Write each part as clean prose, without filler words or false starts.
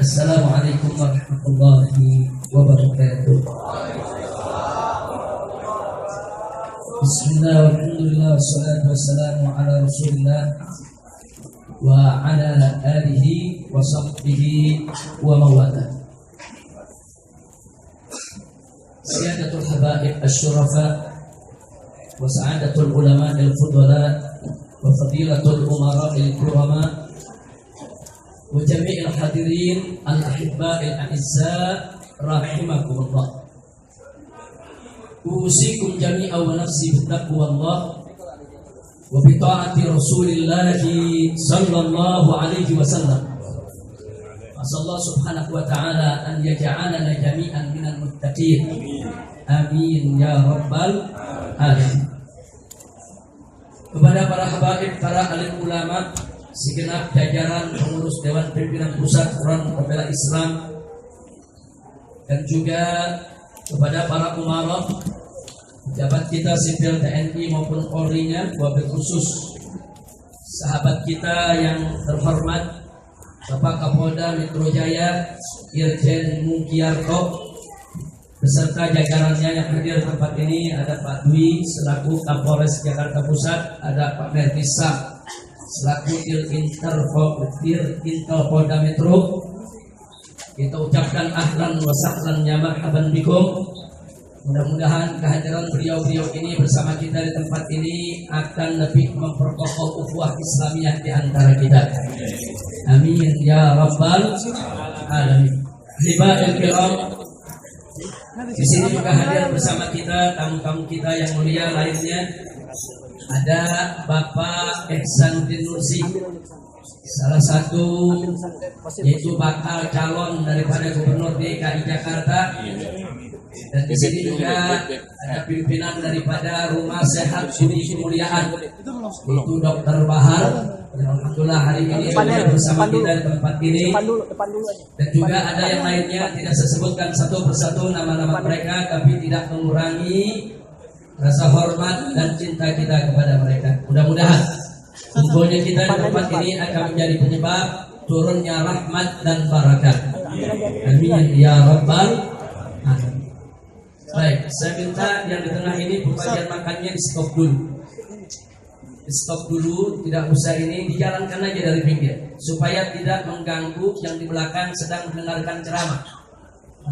Assalamualaikum warahmatullahi wabarakatuh. Bismillah, alhamdulillah, wassalatu wassalamu ala rasulillah wa ala alihi wa sahbihi wa mawala. Siyadatul habaib asyurafa wa sa'adatul ulama al-fudala wa fadilatul umara al-kurama wa jami'il hadirin al-ahibba al-a'izza rahimakumullah. Usikum jami'a wa nafsi bittaqwallah wa bi ta'ati Rasulillah sallallahu alaihi wasallam. Asallahu subhanahu wa ta'ala an yaj'alana jami'an minal muttaqin. Amin ya rabbal alamin. Kepada para habaib, para alim ulama, segenap jajaran pengurus Dewan Pimpinan Pusat Front Pembela Islam, dan juga kepada para umarah, pejabat kita sipil TNI maupun Polri-nya, wabil khusus sahabat kita yang terhormat Bapak Kapolda Metro Jaya Irjen Mugiarto beserta jajarannya yang hadir di tempat ini. Ada Pak Dwi selaku Kapolres Jakarta Pusat, ada Pak Mertisam selaku Intel Polda Metro. Kita ucapkan ahlan wa sahlan ya marhaban bikum. Mudah-mudahan kehadiran beliau-beliau ini bersama kita di tempat ini akan lebih memperkokoh ukhuwah Islamiyah di antara kita. Amin ya rabbal alamin. Hibahil kiram, di sini juga hadir bersama kita tamu-tamu kita yang mulia lainnya. Ada Bapak Ihsanuddin Nursi, salah satu yaitu bakal calon daripada Gubernur DKI Jakarta. Dan di sini juga ada pimpinan daripada Rumah Sehat Budi Kemuliaan, itu Dr. Bahar. Alhamdulillah hari ini bersama kita di tempat ini. Dan juga ada yang lainnya, tidak saya sebutkan satu persatu nama-nama mereka, tapi tidak mengurangi rasa hormat dan cinta kita kepada mereka. Mudah-mudahan kumpulnya kita di tempat ini akan menjadi penyebab turunnya rahmat dan barakat. Amin ya rabbal alamin. Baik, saya minta yang di tengah ini pembagian makannya di stop dulu. Di stop dulu, tidak usah ini, dijalankan aja dari pinggir supaya tidak mengganggu yang di belakang sedang mendengarkan ceramah.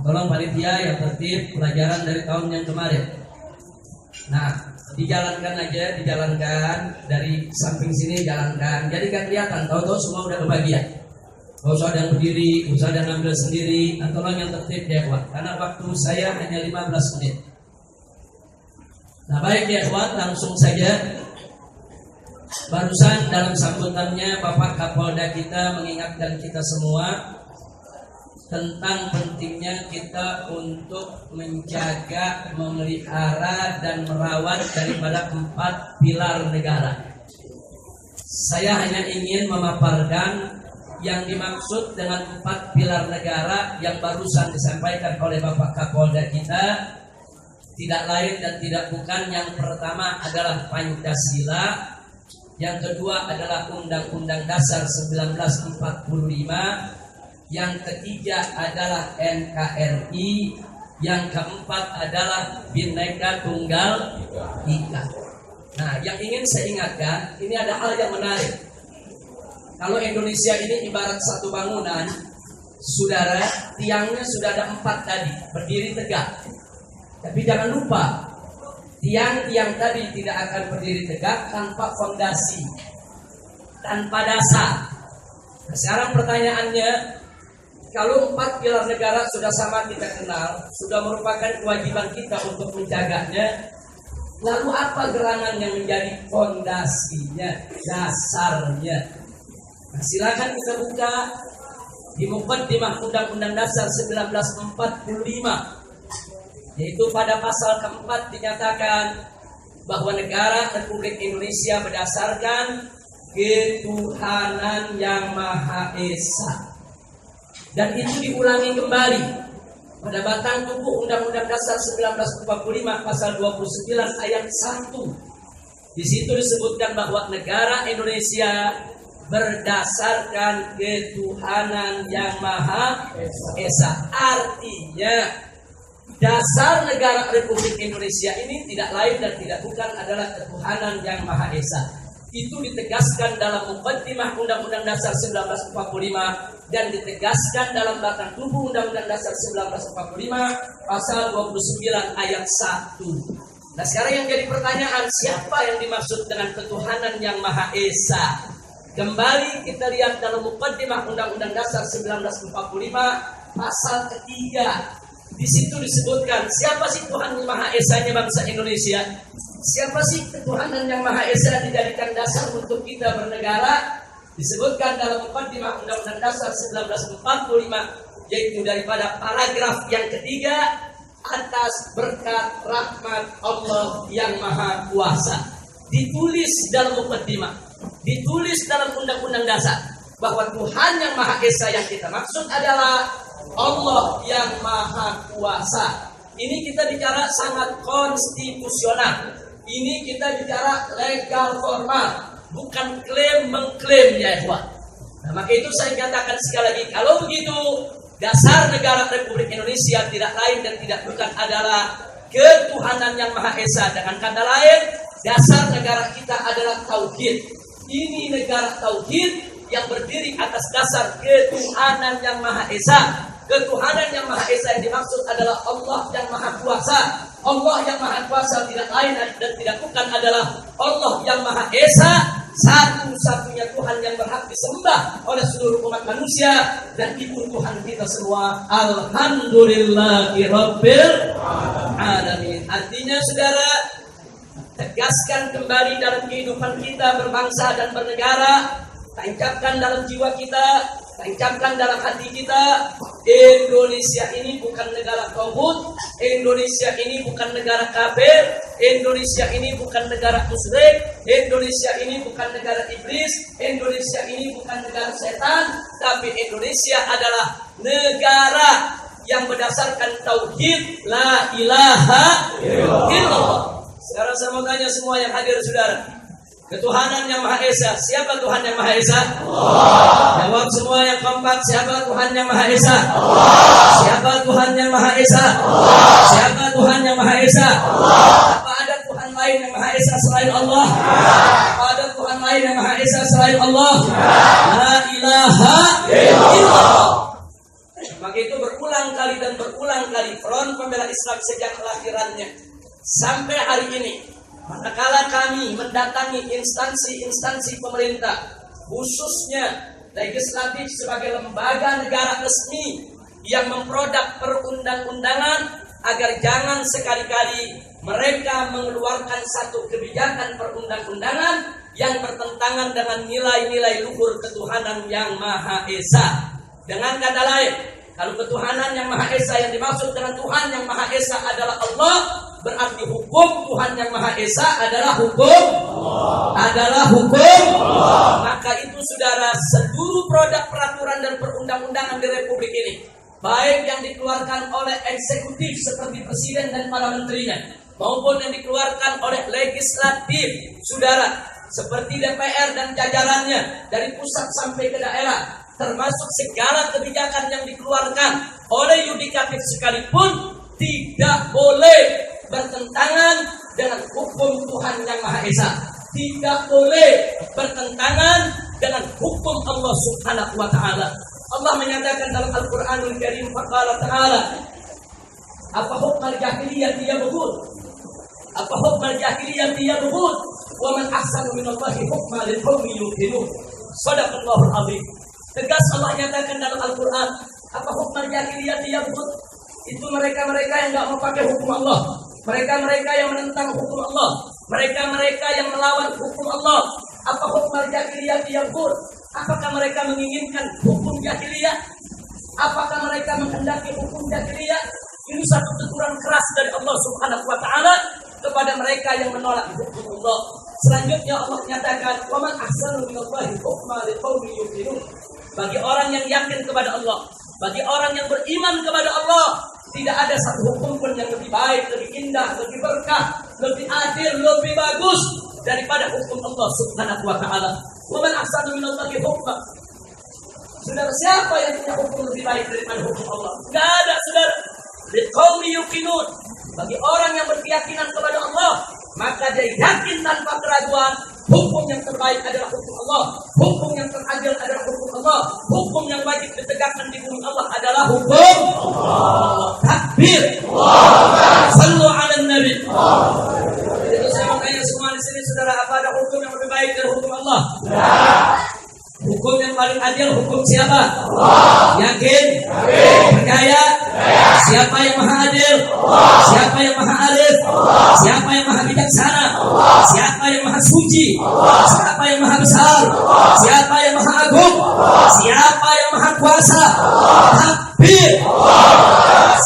Tolong panitia yang tertib pelajaran dari tahun yang kemarin. Nah, dijalankan aja, dijalankan dari samping sini, jalankan. Jadi kan kelihatan, tahu-tahu semua udah kebagian. Gak usah ada yang berdiri, gak usah ada yang ngambil sendiri. Tolong yang tertib ya kawan, karena waktu saya hanya 15 menit. Nah baik ya kawan, langsung saja. Barusan dalam sambutannya Bapak Kapolda kita mengingatkan kita semua tentang pentingnya kita untuk menjaga, memelihara dan merawat daripada 4 pilar negara. Saya hanya ingin memaparkan yang dimaksud dengan 4 pilar negara yang barusan disampaikan oleh Bapak Kapolda kita tidak lain dan tidak bukan. Yang pertama adalah Pancasila, yang kedua adalah Undang-Undang Dasar 1945, yang ketiga adalah NKRI, yang keempat adalah Bhinneka Tunggal Ika. Nah, yang ingin saya ingatkan, ini ada hal yang menarik. Kalau Indonesia ini ibarat satu bangunan, saudara, tiangnya sudah ada 4 tadi, berdiri tegak. Tapi jangan lupa, tiang-tiang tadi tidak akan berdiri tegak tanpa fondasi, tanpa dasar. Nah, sekarang pertanyaannya, kalau 4 pilar negara sudah sama kita kenal, sudah merupakan kewajiban kita untuk menjaganya, lalu apa gerangan yang menjadi fondasinya, dasarnya? Nah, silakan kita buka di Muqaddimah Undang-Undang Dasar 1945, yaitu pada pasal keempat dinyatakan bahwa negara Republik Indonesia berdasarkan ketuhanan yang Maha Esa. Dan itu diulangi kembali pada batang tubuh Undang-Undang Dasar 1945 pasal 29 ayat 1. Di situ disebutkan bahwa negara Indonesia berdasarkan ketuhanan yang Maha Esa. Artinya dasar negara Republik Indonesia ini tidak lain dan tidak bukan adalah ketuhanan yang Maha Esa. Itu ditegaskan dalam Muqaddimah Undang-Undang Dasar 1945 dan ditegaskan dalam batang tubuh Undang-Undang Dasar 1945 pasal 29 ayat 1. Nah, sekarang yang jadi pertanyaan, siapa yang dimaksud dengan ketuhanan yang Maha Esa? Kembali kita lihat dalam Muqaddimah Undang-Undang Dasar 1945 pasal ketiga. Di situ disebutkan siapa sih Tuhan yang Maha Esa-nya bangsa Indonesia? Siapa sih ketuhanan yang Maha Esa dijadikan dasar untuk kita bernegara? Disebutkan dalam Muqaddimah Undang-Undang Dasar 1945, yaitu daripada paragraf yang ketiga, atas berkat rahmat Allah yang Maha Kuasa. Ditulis dalam Muqaddimah, ditulis dalam Undang-Undang Dasar bahwa Tuhan yang Maha Esa yang kita maksud adalah Allah yang Maha Kuasa. Ini kita bicara sangat konstitusional. Ini kita bicara legal formal, bukan klaim mengklaim ya ikhwan. Nah, maka itu saya katakan sekali lagi, kalau begitu dasar negara Republik Indonesia tidak lain dan tidak bukan adalah ketuhanan yang Maha Esa. Dengan kata lain, dasar negara kita adalah tauhid. Ini negara tauhid yang berdiri atas dasar ketuhanan yang Maha Esa. Ketuhanan yang Maha Esa yang dimaksud adalah Allah yang Maha Kuasa. Allah yang Maha Kuasa tidak lain dan tidak bukan adalah Allah yang Maha Esa, satu-satunya Tuhan yang berhak disembah oleh seluruh umat manusia, dan itu Tuhan kita semua. Alhamdulillahirabbil alamin. Artinya saudara, tegaskan kembali dalam kehidupan kita berbangsa dan bernegara, tancapkan dalam jiwa kita, tancapkan dalam hati kita, Indonesia ini bukan negara tauhid, Indonesia ini bukan negara kafir, Indonesia ini bukan negara musyrik, Indonesia ini bukan negara iblis, Indonesia ini bukan negara setan, tapi Indonesia adalah negara yang berdasarkan tauhid la ilaha illallah. Sekarang saya mau tanya semua yang hadir saudara, ketuhanan yang Maha Esa, siapa Tuhan yang Maha Esa? Allah. Jawab semua yang kompak, siapa Tuhan yang Maha Esa? Allah. Siapa Tuhan yang Maha Esa? Allah. Siapa Tuhan yang Maha Esa? Allah. Apa ada Tuhan lain yang Maha Esa selain Allah? Apa ada Tuhan lain yang Maha Esa selain Allah? La ilaha illallah. Maka itu berulang kali dan berulang kali Front Pembela Islam sejak kelahirannya sampai hari ini, manakala kami mendatangi instansi-instansi pemerintah, khususnya legislatif sebagai lembaga negara resmi yang memproduk perundang-undangan, agar jangan sekali-kali mereka mengeluarkan satu kebijakan perundang-undangan yang bertentangan dengan nilai-nilai luhur ketuhanan yang Maha Esa. Dengan kata lain, kalau ketuhanan yang Maha Esa yang dimaksud dengan Tuhan yang Maha Esa adalah Allah, berarti hukum Tuhan yang Maha Esa adalah hukum Allah. Maka itu saudara, seluruh produk peraturan dan perundang-undangan di Republik ini, baik yang dikeluarkan oleh eksekutif seperti presiden dan para menterinya, maupun yang dikeluarkan oleh legislatif saudara seperti DPR dan jajarannya dari pusat sampai ke daerah, termasuk segala kebijakan yang dikeluarkan oleh yudikatif sekalipun, tidak boleh bertentangan dengan hukum Tuhan yang Maha Esa, tidak boleh bertentangan dengan hukum Allah Subhanahu wa taala. Allah menyatakan dalam Al-Qur'anul Karim, faqala ta'ala, apa hukmal jahiliyah yabghun, apa hukmal jahiliyah yabghun, wa man ahsanu minallahi hukman liqaumin yuqinun. Shadaqallahul azim. Tegas Allah nyatakan dalam Al-Qur'an, apa hukmal jahiliyah yabghun, itu mereka-mereka yang enggak mau pakai hukum Allah, mereka-mereka yang menentang hukum Allah, mereka-mereka yang melawan hukum Allah. Apa hukum jahiliyah yabghun? Apakah mereka menginginkan hukum jahiliyah? Apakah mereka menghendaki hukum jahiliyah? Ini satu teguran keras dari Allah Subhanahu wa taala kepada mereka yang menolak hukum Allah. Selanjutnya Allah menyatakan, "Wa man ahsanu minallahi hukman liqaumin yuqinun." Bagi orang yang yakin kepada Allah, bagi orang yang beriman kepada Allah, tidak ada satu hukum pun yang lebih baik, lebih indah, lebih berkah, lebih adil, lebih bagus daripada hukum Allah Subhanahu wa taala. Wa man ahsanu minallahi hukman. Saudara, siapa yang punya hukum lebih baik daripada hukum Allah? Enggak ada, saudara. Liqaumi yuqinun, bagi orang yang berkeyakinan kepada Allah, maka dia yakin tanpa keraguan hukum yang terbaik adalah hukum Allah, hukum yang teradil adalah hukum Allah, hukum yang wajib ditegakkan di bumi Allah adalah hukum Allah. Takbir. Sallu ala nabi. Jadi saya mau tanya semua di sini, saudara, apa ada hukum yang lebih baik dari hukum Allah? Hukum yang paling adil hukum siapa? Allah. Yakin? Percaya? Siapa yang maha adil? Allah. Siapa yang maha arif? Allah. Siapa yang maha bijaksana? Allah. Siapa yang maha suci? Allah. Siapa yang maha besar? Allah. Siapa yang maha agung? Allah. Siapa yang maha kuasa? Takbir.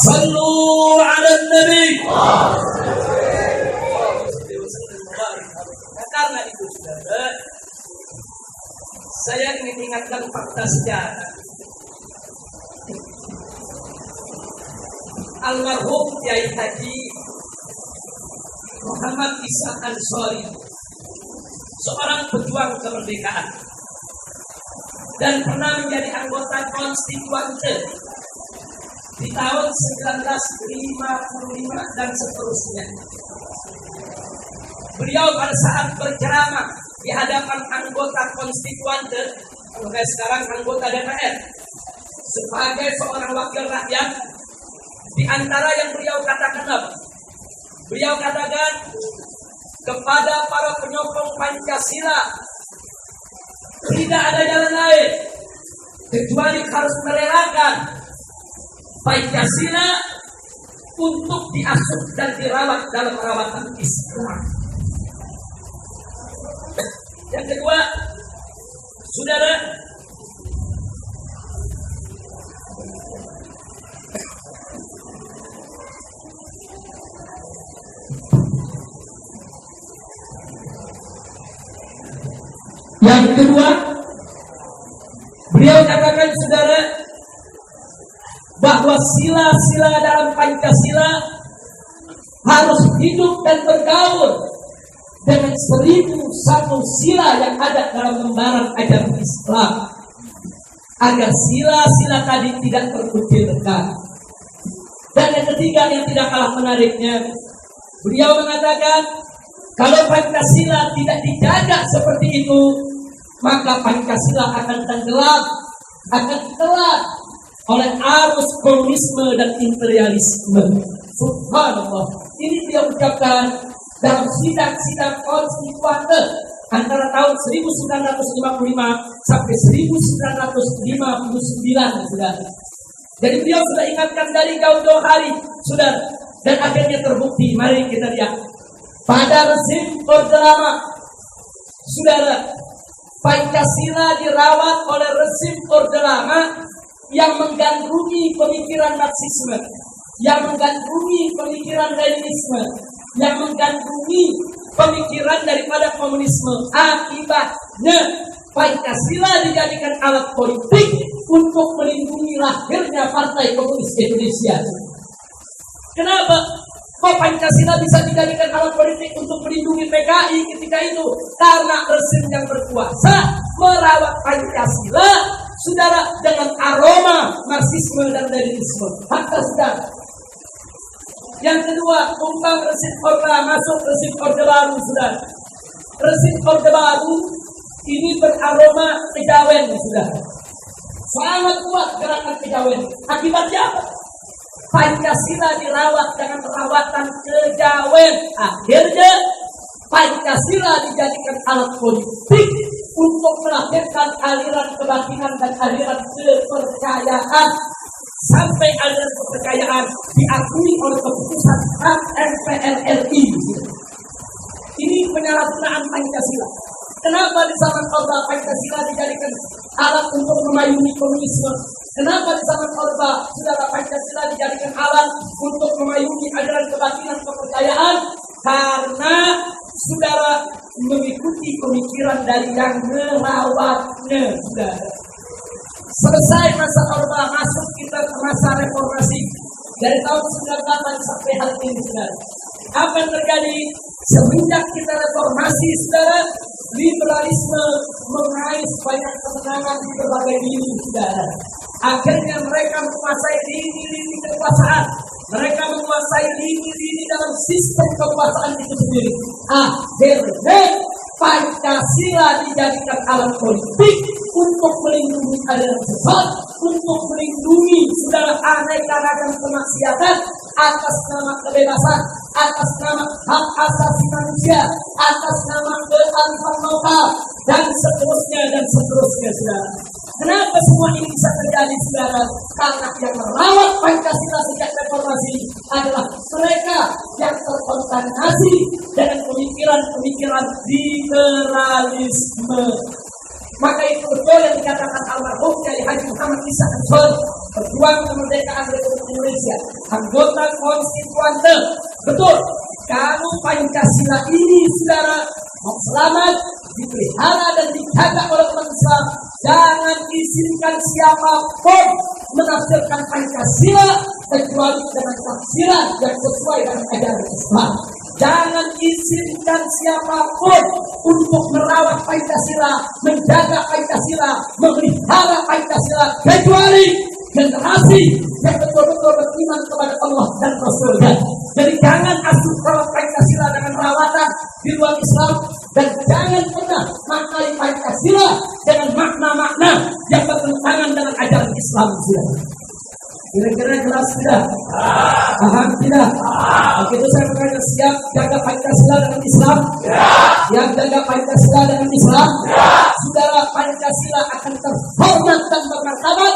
Sallu ala nabi. Karena itu, saudara, saya ingin ingatkan fakta sejarah. Almarhum Kiai Haji Muhammad Ishaq Ansori, seorang pejuang kemerdekaan dan pernah menjadi anggota konstituante di tahun 1955 dan seterusnya. Beliau pada saat berceramah di hadapan anggota konstituante, sekarang anggota DPR, sebagai seorang wakil rakyat, di antara yang beliau katakan apa? Beliau katakan kepada para penyokong Pancasila, tidak ada jalan lain kecuali harus merelakan Pancasila untuk diasuh dan dirawat dalam perawatan Islam. Yang kedua, saudara, beliau katakan, saudara, bahwa sila-sila dalam Pancasila harus hidup dan bergaul dengan 1001 sila yang ada dalam lembaran ajaran Islam, agar sila-sila tadi tidak terkucilkan. Dan yang ketiga yang tidak kalah menariknya, beliau mengatakan kalau Pancasila tidak dijaga seperti itu, maka Pancasila akan tenggelam, akan ditelan oleh arus komunisme dan imperialisme. Subhanallah. Ini dia ucapkan dalam sidang-sidang konstituante antara tahun 1955 sampai 1959, saudara. Jadi beliau sudah ingatkan dari jauh-jauh hari, saudara, dan akhirnya terbukti. Mari kita lihat pada rezim Orde Lama, saudara, Pancasila dirawat oleh rezim Orde Lama yang menggandrungi pemikiran Marxisme, yang menggandrungi pemikiran Leninisme, yang menggandrungi pemikiran daripada komunisme. Akibatnya Pancasila dijadikan alat politik untuk melindungi lahirnya Partai Komunis Indonesia. Kenapa? Kok Pancasila bisa dijadikan alat politik untuk melindungi PKI ketika itu? Karena rezim yang berkuasa merawat Pancasila, saudara, dengan aroma Marxisme dan Leninisme. Maka saudara, yang kedua, tumpang rezim Orde masuk rezim Orde Baru, saudara. Rezim Orde Baru ini beraroma kejawen, saudara. Sangat kuat gerakan kejawen. Akibatnya apa? Pancasila dirawat dengan perawatan kejawen. Akhirnya Pancasila dijadikan alat politik untuk melahirkan aliran kebatinan dan aliran kepercayaan, sampai aliran kepercayaan diakui oleh keputusan MPR RI. Ini penyalahgunaan Pancasila. Kenapa di zaman Orde Pancasila dijadikan alat untuk memayungi komunisme? Kenapa di zaman Orde saudara Pancasila dijadikan alat untuk memayungi aliran kebatinan kepercayaan? Karena saudara mengikuti pemikiran dari yang merawatnya, saudara. Selesai masa Orde, masuk kita ke masa reformasi dari tahun 98 sampai hari ini, saudara. Apa yang terjadi semenjak kita reformasi, saudara? liberalisme mengais banyak kemenangan di berbagai lini saudara. Akhirnya mereka menguasai lini-lini kekuasaan. Mereka menguasai lini-lini dalam sistem kekuasaan itu sendiri. Akhirnya Pancasila dijadikan alat politik untuk melindungi aliran sesat, untuk melindungi saudara aneka ragam kemaksiatan atas nama kebebasan, atas nama hak asasi manusia, atas nama kearifan lokal, dan seterusnya saudara. Kenapa semua ini bisa terjadi saudara? Karena yang merawat Pancasila sejak reformasi adalah mereka yang terkontaminasi dengan pemikiran-pemikiran liberalisme. Maka itu betul yang dikatakan almarhum Kiai Haji Muhammad Isa Ansori, pejuang kemerdekaan Republik Indonesia, anggota konstituante. Betul, kalau Pancasila ini saudara mau selamat, dipelihara dan dijaga oleh umat Islam, jangan izinkan siapapun menafsirkan Pancasila kecuali dengan tafsiran yang sesuai dengan ajaran Islam. Jangan izinkan siapapun untuk merawat Pancasila, menjaga Pancasila, memelihara Pancasila, kecuali generasi yang betul-betul beriman kepada Allah dan Rasulnya. Jadi jangan asuh rawat Pancasila dengan rawatan di luar Islam, dan jangan pernah maknai Pancasila dengan makna-makna yang bertentangan dengan ajaran Islam. Kira-kira jelas tidak? Paham tidak? Begitu saya bertanya, siap jaga Pancasila dengan Islam? Siap jaga Pancasila dengan Islam? Saudara, Pancasila akan terhormat dan bermartabat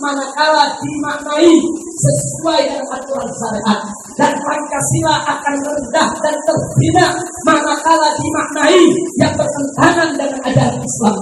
manakala dimaknai sesuai dengan aturan syariat, dan Pancasila akan rendah dan terhina manakala dimaknai yang bertentangan dengan ajaran Islam.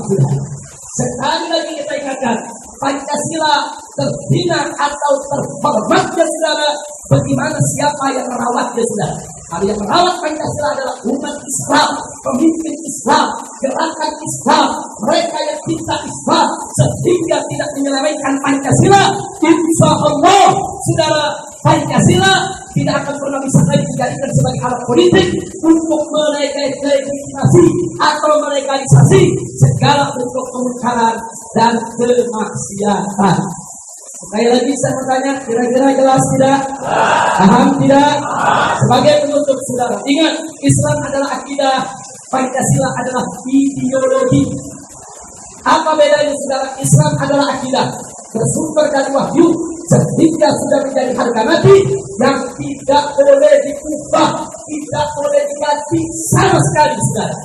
Sekali lagi kita ingatkan, Pancasila terhina atau terhormatnya saudara bagaimana siapa yang merawatnya saudara. Kalau yang merawat Pancasila adalah umat Islam, pemimpin Islam, gerakan Islam, mereka yang cinta Islam, sehingga tidak menyelewengkan Pancasila. Insya Allah saudara, Pancasila tidak akan pernah bisa lagi dijadikan sebagai alat politik untuk melegitimasi atau melegalisasi segala bentuk kemungkaran dan kemaksiatan. Sekali lagi saya bertanya, kira-kira jelas tidak? Paham tidak? Sebagai penutup saudara, ingat, Islam adalah akidah, Pancasila adalah ideologi. Apa bedanya saudara? Islam adalah akidah, bersumber dari wahyu, sehingga sudah menjadi harga mati yang tidak boleh diubah, tidak boleh diganti sama sekali saudara.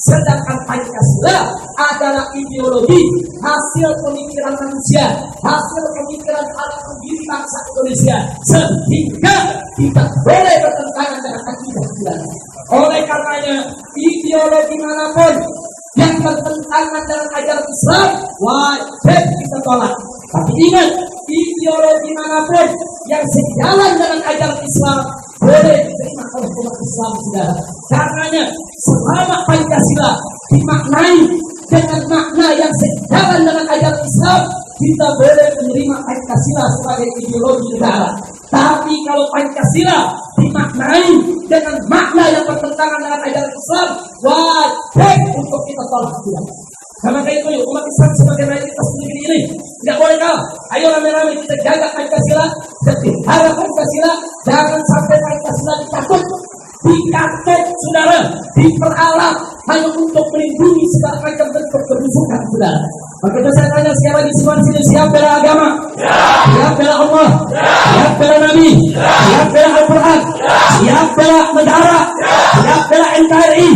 Sedangkan Pancasila adalah ideologi, hasil pemikiran manusia, hasil pemikiran anak pendiri bangsa Indonesia, sehingga tidak boleh bertentangan dengan akidah saudara. Oleh karenanya, ideologi manapun yang bertentangan dengan ajaran Islam wajib kita tolak. Tapi ingat, ideologi manapun yang sejalan dengan ajaran Islam boleh diterima oleh umat Islam saudara. Karenanya selama Pancasila dimaknai dengan makna yang sejalan dengan ajaran Islam, kita boleh menerima Pancasila sebagai ideologi negara. Tapi kalau Pancasila dimaknai dengan makna yang bertentangan dengan ajaran Islam, wajib untuk kita tolak saudara. Karena itu umat Islam sebagai mayoritas negeri ini tidak boleh kalah. Ayo rame-rame kita jaga Pancasila, pelihara Pancasila, jangan sampai Pancasila dicatut saudara, diperalat hanya untuk melindungi segala macam bentuk kebusukan saudara. Maka itu saya tanya, siapa di sini siap bela agama? Siap bela Allah? Siap bela Nabi? Siap bela Al-Quran? Siap bela negara? Siap bela NKRI?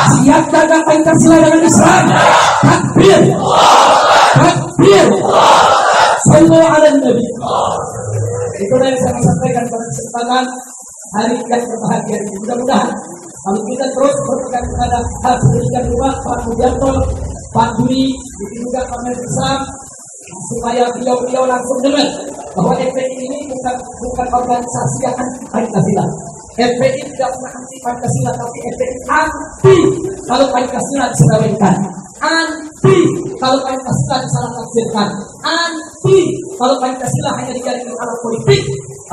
Siap jaga Pancasila dengan Islam? Takbir! Takbir! Sallallahu alaihi Nabi. Itulah yang saya sampaikan pada kesempatan hari yang berbahagia ini. Mudah-mudahan kalau kita terus berpegang kepada hal pendidikan rumah Pak Mujarto, Pak Duri, juga Pak Islam, supaya beliau langsung dengar bahwa FPI ini bukan organisasi yang anti Pancasila. FPI tidak pernah anti Pancasila, tapi FPI anti kalau Pancasila diselewengkan, anti kalau Pancasila disalah tafsirkan, anti kalau Pancasila hanya dijadikan alat politik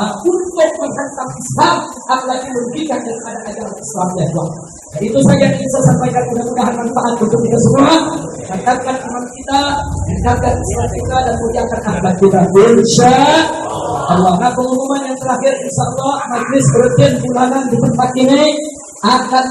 untuk menghantam Islam, apalagi merugikan daripada ajaran Islam yang Itu saja yang ingin saya sampaikan, mudah-mudahan manfaat untuk kita semua. Tingkatkan iman kita, tingkatkan iman kita, dan muliakan akhlak kita. Insya Allah. Nah, pengumuman yang terakhir, insya Allah majelis rutin bulanan di tempat ini akan